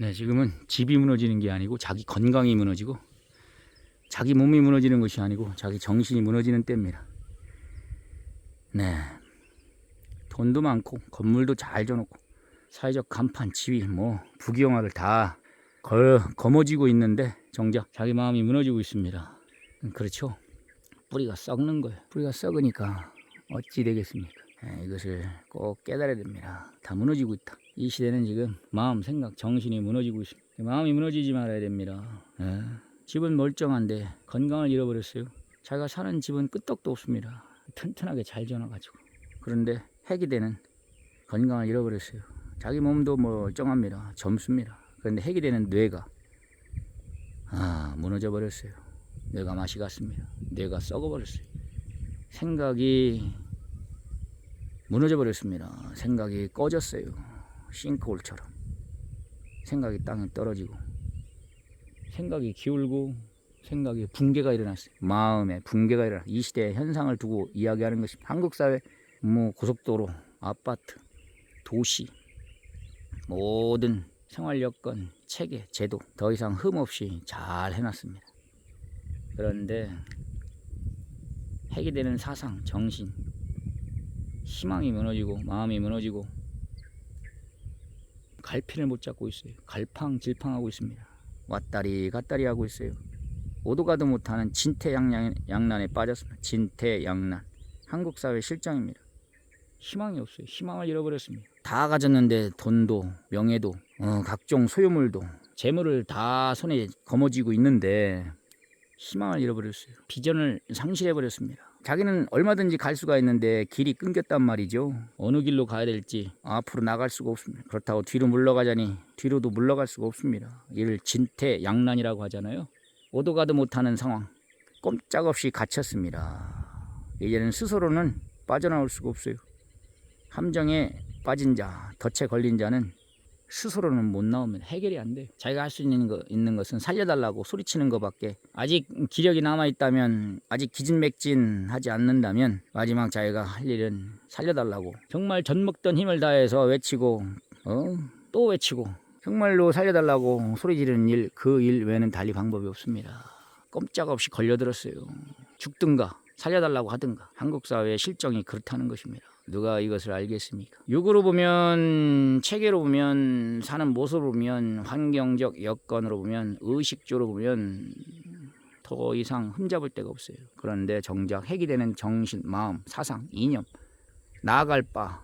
네, 지금은 집이 무너지는 게 아니고 자기 건강이 무너지고 자기 몸이 무너지는 것이 아니고 자기 정신이 무너지는 때입니다. 네, 돈도 많고 건물도 잘 줘놓고 사회적 간판, 지위, 부귀영화를 다 거머쥐고 있는데 정작 자기 마음이 무너지고 있습니다. 그렇죠? 뿌리가 썩는 거예요. 뿌리가 썩으니까 어찌 되겠습니까? 네, 이것을 꼭 깨달아야 됩니다. 다 무너지고 있다. 이 시대는 지금 마음, 생각, 정신이 무너지고 있습니다. 마음이 무너지지 말아야 됩니다. 네. 집은 멀쩡한데 건강을 잃어버렸어요. 자기가 사는 집은 끄떡도 없습니다. 튼튼하게 잘 지어놔가지고. 그런데 핵이 되는 건강을 잃어버렸어요. 자기 몸도 멀쩡합니다. 젊습니다. 그런데 핵이 되는 뇌가 무너져 버렸어요. 뇌가 맛이 갔습니다. 뇌가 썩어버렸어요. 생각이 무너져 버렸습니다. 생각이 꺼졌어요. 싱크홀처럼. 생각이 땅에 떨어지고 생각이 기울고 생각이 붕괴가 일어났어요. 마음에 붕괴가 일어났어요. 이 시대의 현상을 두고 이야기하는 것입니다. 한국 사회 고속도로, 아파트, 도시 모든 생활 여건, 체계, 제도 더 이상 흠 없이 잘 해놨습니다. 그런데 핵이 되는 사상, 정신, 희망이 무너지고 마음이 무너지고 갈피를 못 잡고 있어요. 갈팡질팡하고 있습니다. 왔다리 갔다리 하고 있어요. 오도 가도 못하는 진퇴양난에 빠졌습니다. 진퇴양난. 한국 사회 실정입니다. 희망이 없어요. 희망을 잃어버렸습니다. 다 가졌는데 돈도 명예도 각종 소유물도 재물을 다 손에 거머쥐고 있는데 희망을 잃어버렸어요. 비전을 상실해버렸습니다. 자기는 얼마든지 갈 수가 있는데 길이 끊겼단 말이죠. 어느 길로 가야 될지 앞으로 나갈 수가 없습니다. 그렇다고 뒤로 물러가자니 뒤로도 물러갈 수가 없습니다. 이를 진퇴양난이라고 하잖아요. 오도 가도 못하는 상황, 꼼짝없이 갇혔습니다. 이제는 스스로는 빠져나올 수가 없어요. 함정에 빠진 자, 덫에 걸린 자는 스스로는 못 나오면 해결이 안 돼. 자기가 할 수 있는 것은 살려달라고 소리치는 것밖에. 아직 기력이 남아있다면, 아직 기진맥진하지 않는다면 마지막 자기가 할 일은 살려달라고 정말 젖먹던 힘을 다해서 외치고 또 외치고 정말로 살려달라고 소리 지르는 일, 그 일 외에는 달리 방법이 없습니다. 꼼짝없이 걸려들었어요. 죽든가 살려달라고 하든가. 한국 사회의 실정이 그렇다는 것입니다. 누가 이것을 알겠습니까? 육으로 보면, 체계로 보면, 사는 모습으로 보면, 환경적 여건으로 보면, 의식적으로 보면 더 이상 흠잡을 데가 없어요. 그런데 정작 핵이 되는 정신, 마음, 사상, 이념, 나아갈 바,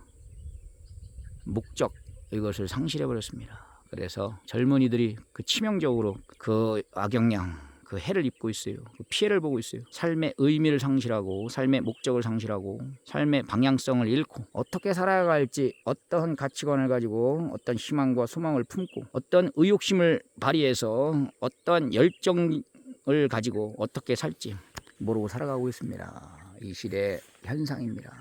목적, 이것을 상실해버렸습니다. 그래서 젊은이들이 그 치명적으로 그 악영향, 그 해를 입고 있어요. 그 피해를 보고 있어요. 삶의 의미를 상실하고 삶의 목적을 상실하고 삶의 방향성을 잃고 어떻게 살아갈지, 어떤 가치관을 가지고 어떤 희망과 소망을 품고 어떤 의욕심을 발휘해서 어떤 열정을 가지고 어떻게 살지 모르고 살아가고 있습니다. 이 시대의 현상입니다.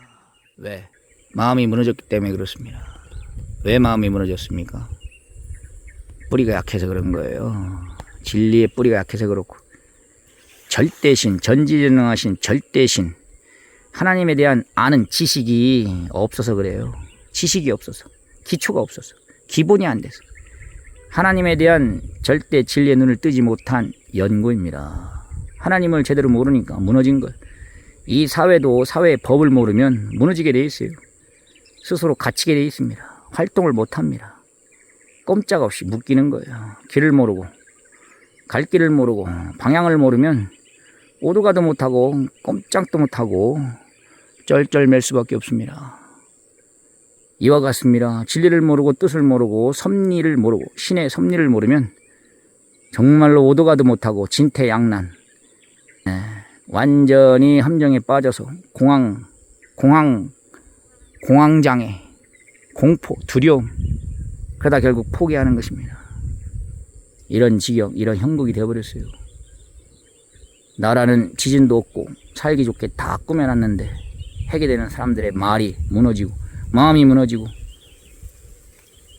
왜? 마음이 무너졌기 때문에 그렇습니다. 왜 마음이 무너졌습니까? 뿌리가 약해서 그런 거예요. 진리의 뿌리가 약해서 그렇고, 절대신, 전지전능하신 절대신, 하나님에 대한 아는 지식이 없어서 그래요. 지식이 없어서, 기초가 없어서, 기본이 안 돼서. 하나님에 대한 절대 진리의 눈을 뜨지 못한 연고입니다. 하나님을 제대로 모르니까 무너진 거예요. 이 사회도 사회의 법을 모르면 무너지게 돼 있어요. 스스로 갇히게 돼 있습니다. 활동을 못합니다. 꼼짝없이 묶이는 거예요. 길을 모르고, 갈 길을 모르고, 방향을 모르면 오도 가도 못하고 꼼짝도 못하고 쩔쩔맬 수밖에 없습니다. 이와 같습니다. 진리를 모르고 뜻을 모르고 섭리를 모르고 신의 섭리를 모르면 정말로 오도 가도 못하고 진퇴양난, 완전히 함정에 빠져서 공황장애, 공포, 두려움, 그러다 결국 포기하는 것입니다. 이런 지경, 이런 형국이 되어버렸어요. 나라는 지진도 없고 살기 좋게 다 꾸며놨는데 핵이 되는 사람들의 말이 무너지고 마음이 무너지고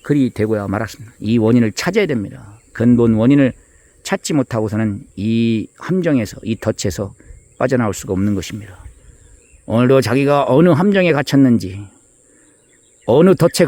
그리 되고야 말았습니다. 이 원인을 찾아야 됩니다. 근본 원인을 찾지 못하고서는 이 함정에서, 이 덫에서 빠져나올 수가 없는 것입니다. 오늘도 자기가 어느 함정에 갇혔는지, 어느 덫에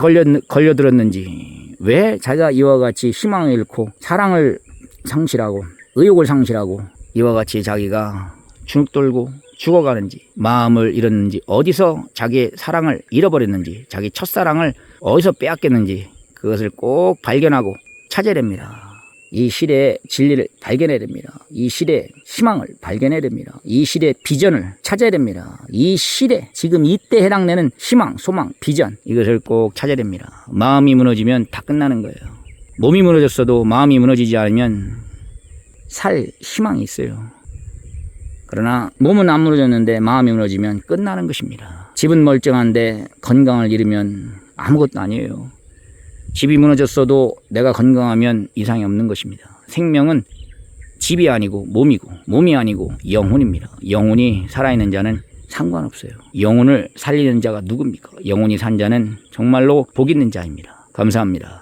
걸려들었는지 왜 자기가 이와 같이 희망을 잃고 사랑을 상실하고 의욕을 상실하고 이와 같이 자기가 주눅들고 죽어가는지 마음을 잃었는지 어디서 자기의 사랑을 잃어버렸는지 자기 첫사랑을 어디서 빼앗겼는지 그것을 꼭 발견하고 찾아야 됩니다. 이 시대의 진리를 발견해야 됩니다. 이 시대의 희망을 발견해야 됩니다. 이 시대의 비전을 찾아야 됩니다. 이 시대 지금 이때 해당되는 희망, 소망, 비전 이것을 꼭 찾아야 됩니다. 마음이 무너지면 다 끝나는 거예요. 몸이 무너졌어도 마음이 무너지지 않으면 살 희망이 있어요. 그러나 몸은 안 무너졌는데 마음이 무너지면 끝나는 것입니다. 집은 멀쩡한데 건강을 잃으면 아무것도 아니에요. 집이 무너졌어도 내가 건강하면 이상이 없는 것입니다. 생명은 집이 아니고 몸이고 몸이 아니고 영혼입니다. 영혼이 살아있는 자는 상관없어요. 영혼을 살리는 자가 누굽니까? 영혼이 산 자는 정말로 복 있는 자입니다. 감사합니다.